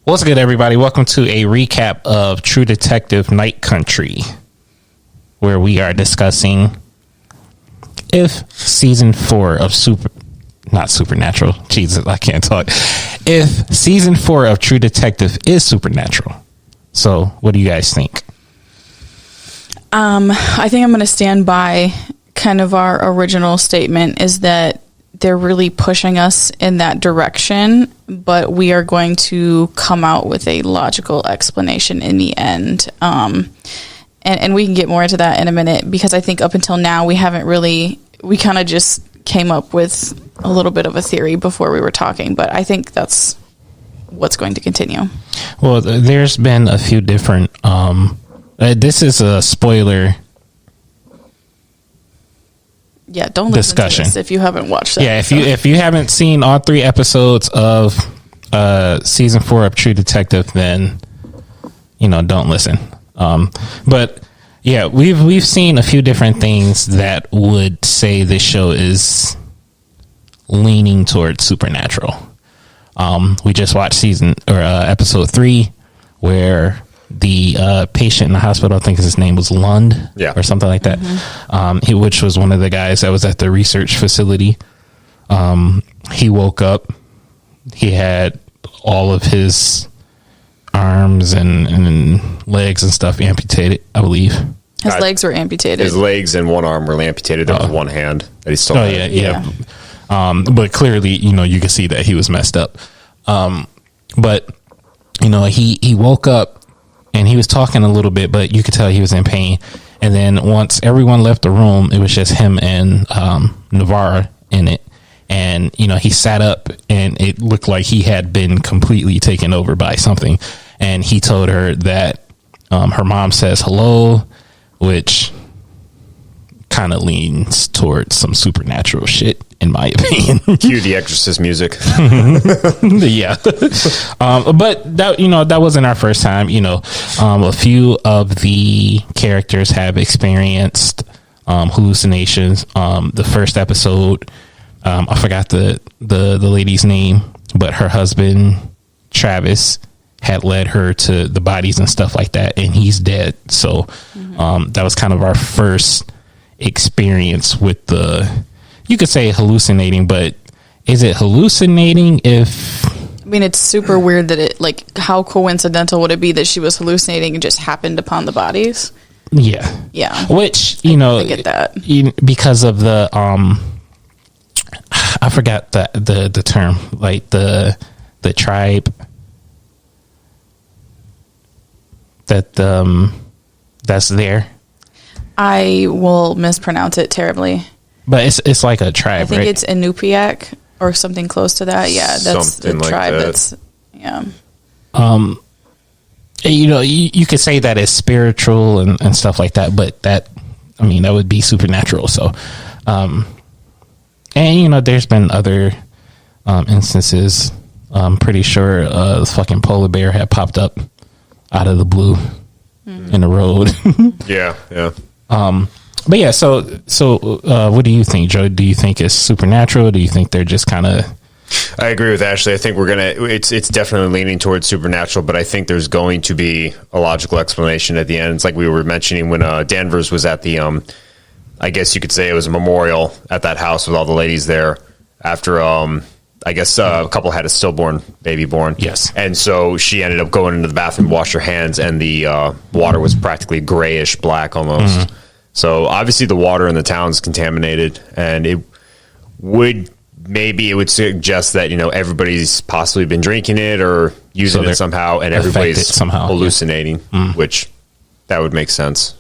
What's good, everybody? Welcome to a recap of True Detective Night Country, where we are discussing if season 4 of not Supernatural. Jesus, I can't talk. If season 4 of True Detective is supernatural. So, what do you guys think? I think I'm going to stand by kind of our original statement is that they're really pushing us in that direction, but we are going to come out with a logical explanation in the end. And we can get more into that in a minute, because I think up until now we kind of just came up with a little bit of a theory before we were talking, but I think that's what's going to continue. Well, there's been a few different, this is a spoiler. Yeah, don't listen discussion to this if you haven't watched that. Yeah, if you haven't seen all 3 episodes of season 4 of True Detective, then don't listen. But yeah, we've seen a few different things that would say this show is leaning towards supernatural. We just watched episode 3, where the patient in the hospital, I think his name was Lund, or something like that, which was one of the guys that was at the research facility. He woke up, he had all of his arms and legs and stuff amputated, I believe. His legs were amputated. His legs and one arm were amputated. There was one hand that he still had. Yeah. But clearly, you can see that he was messed up. But he woke up and he was talking a little bit, but you could tell he was in pain. And then once everyone left the room, it was just him and Navarra in it. And, he sat up and it looked like he had been completely taken over by something. And he told her that her mom says hello, which kind of leans towards some supernatural shit, in my opinion. Cue the Exorcist music. Yeah. But that wasn't our first time. A few of the characters have experienced hallucinations. The first episode, I forgot the lady's name, but her husband Travis had led her to the bodies and stuff like that, and he's dead. So that was kind of our first experience with you could say hallucinating, but is it hallucinating it's super weird that how coincidental would it be that she was hallucinating and just happened upon the bodies? Yeah. Which, I get that. Because of the, I forgot the term, like the tribe that, that's there. I will mispronounce it terribly. But it's like a tribe, I think right? it's Inupiaq or something close to that. Yeah, that's something the tribe. You could say that it's spiritual and stuff like that, but that would be supernatural. So, there's been other instances. I'm pretty sure the fucking polar bear had popped up out of the blue in the road. Yeah. But yeah, so what do you think, Joe? Do you think it's supernatural? Do you think they're just kind of... I agree with Ashley. I think it's definitely leaning towards supernatural, but I think there's going to be a logical explanation at the end. It's like we were mentioning when Danvers was at the, I guess you could say it was a memorial at that house with all the ladies there after, I guess a couple had a stillborn baby born. Yes. And so she ended up going into the bathroom to wash her hands, and the water was practically grayish black almost. So obviously the water in the town is contaminated, and it would suggest that, everybody's possibly been drinking it or using it somehow, and everybody's hallucinating, which that would make sense.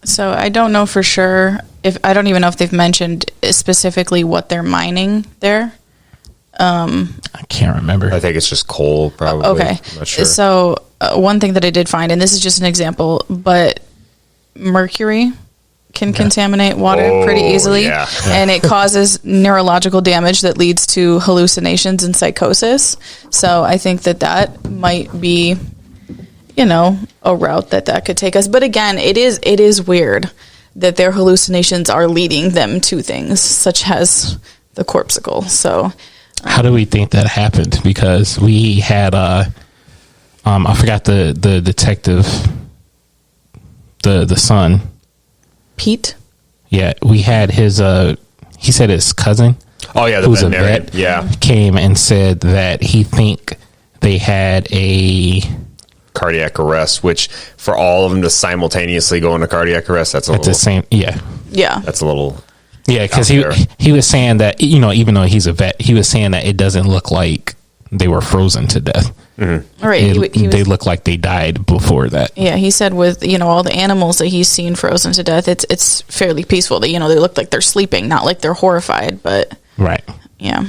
So I don't know for sure I don't even know if they've mentioned specifically what they're mining there. I can't remember. I think it's just coal, probably. Okay. I'm not sure. So one thing that I did find, and this is just an example, but mercury can contaminate water pretty easily, and it causes neurological damage that leads to hallucinations and psychosis. So I think that might be, a route that could take us. But again, it is weird that their hallucinations are leading them to things such as the corpsicle. So how do we think that happened? Because we had I forgot the detective, the son. Pete. Yeah, we had his. He said his cousin. Oh yeah, the who's a veterinarian. vet. Yeah, came and said that he think they had a cardiac arrest. Which for all of them to simultaneously go into cardiac arrest, that's a at little. the same. Yeah, Yeah. That's a little. yeah, because Out there. he was saying that, you know, even though he's a vet, he was saying that it doesn't look like they were frozen to death. All right. They look like they died before that. Yeah, he said with, you know, all the animals that he's seen frozen to death, it's fairly peaceful. They, you know, they look like they're sleeping, not like they're horrified, but Right. yeah.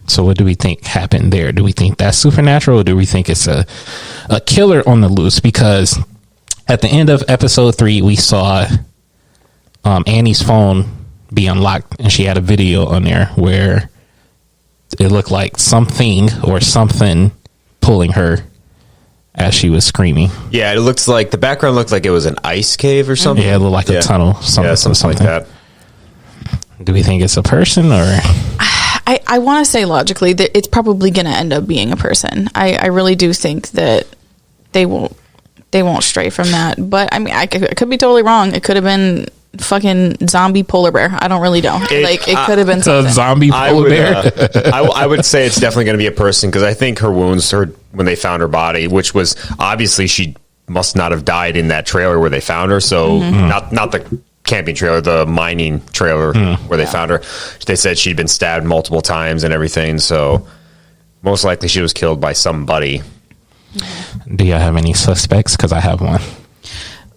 So what do we think happened there? Do we think that's supernatural, or do we think it's a killer on the loose? Because at the end of episode 3, we saw Annie's phone be unlocked, and she had a video on there where it looked like something or something pulling her as she was screaming. Yeah, it looks like the background looked like it was an ice cave or something. Yeah, it looked like a tunnel. Something like that. Do we think it's a person, or? I want to say logically that it's probably going to end up being a person. I really do think that they won't stray from that. But I mean, I could be totally wrong. It could have been fucking zombie polar bear. I don't really know. It could have been A something. zombie polar bear? I would say it's definitely going to be a person because I think her wounds, when they found her body, which was obviously she must not have died in that trailer where they found her. So not the camping trailer, the mining trailer where they found her. They said she'd been stabbed multiple times and everything. So most likely she was killed by somebody. Do y'all have any suspects? Because I have one.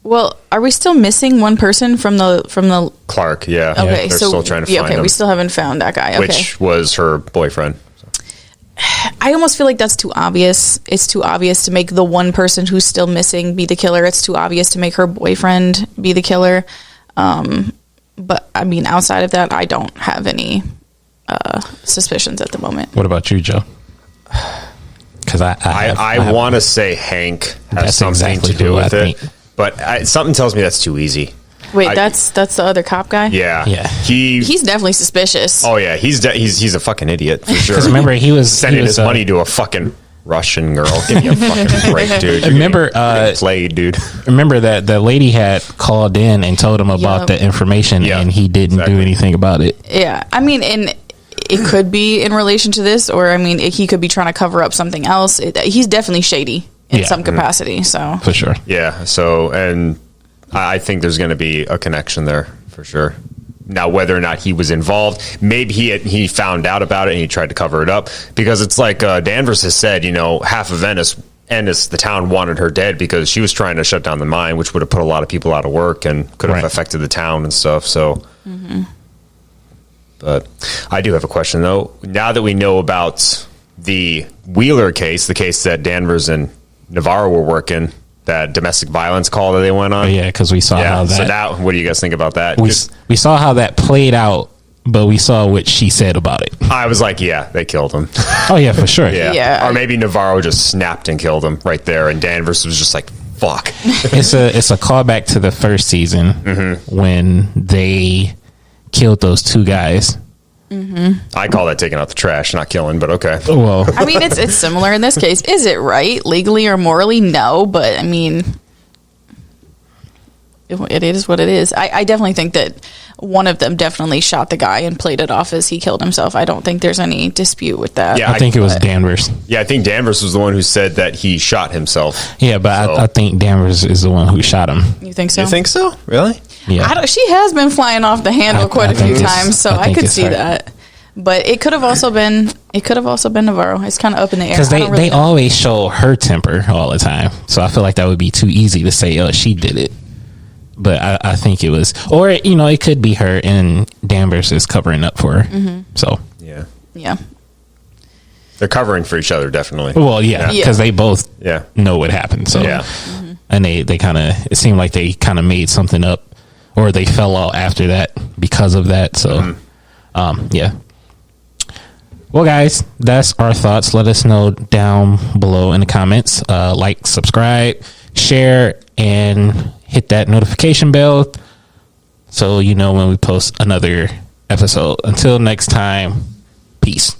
Well, are we still missing one person from the? Clark, yeah. Okay, They're so still trying to find him. we still haven't found that guy. Okay, Which was her boyfriend. I almost feel like that's too obvious. It's too obvious to make the one person who's still missing be the killer. It's too obvious to make her boyfriend be the killer. But I mean, outside of that, I don't have any suspicions at the moment. What about you, Joe? Because I want to say Hank has That's something exactly to do who I with it, think. but something tells me that's too easy. Wait, that's the other cop guy? Yeah, Yeah. He's definitely suspicious. Oh yeah, he's a fucking idiot for sure. Because remember, he was Sending his money to a fucking Russian girl. Give me a fucking break, dude. Remember, You're getting played, dude. Remember that the lady had called in and told him about Yup. the information, Yeah, and he didn't exactly. do anything about it. Yeah, I mean, and it could be in relation to this, or I mean, he could be trying to cover up something else. He's definitely shady in Yeah. some capacity. So For sure. Yeah. So, and I think there's going to be a connection there for sure. Now, whether or not he was involved, maybe he found out about it and he tried to cover it up, because it's like Danvers has said, you know, half of Ennis, the town, wanted her dead because she was trying to shut down the mine, which would have put a lot of people out of work and could have Right. affected the town and stuff. So, but I do have a question though. Now that we know about the Wheeler case, the case that Danvers and Navarro were working, that domestic violence call that they went on. Yeah, because we saw how that. So now, what do you guys think about that? we saw how that played out, but we saw what she said about it. I was like, yeah, they killed him. Oh yeah, for sure. Yeah. Yeah. Or maybe Navarro just snapped and killed him right there, and Danvers was just like, fuck. It's a callback to the first season when they killed those two guys. I call that taking out the trash, not killing, but okay. Well, I mean, it's similar in this case. Is it right legally or morally? No, but I mean, it is what it is. I definitely think that one of them definitely shot the guy and played it off as he killed himself. I don't think there's any dispute with that. Yeah. I think it was Danvers. Yeah, I think Danvers was the one who said that he shot himself. Yeah, but So- I think Danvers is the one who shot him. You think so? You think so? Really? Yeah. She has been flying off the handle quite I a few think it's- times, so I I think could it's see her. that. But it could have also been Navarro. It's kind of up in the air. Because I don't really they know. always show her temper all the time. So I feel like that would be too easy to say, oh, she did it. But I think it was, or, you know, it could be her and Danvers is covering up for her. So, Yeah. Yeah. They're covering for each other, definitely. well, yeah, Yeah. because they both Yeah. know what happened. So, Yeah. and they kind of, it seemed like they kind of made something up, or they fell out after that because of that. So, yeah. Well, guys, that's our thoughts. Let us know down below in the comments. Like, subscribe, share, and hit that notification bell so you know when we post another episode. Until next time, peace.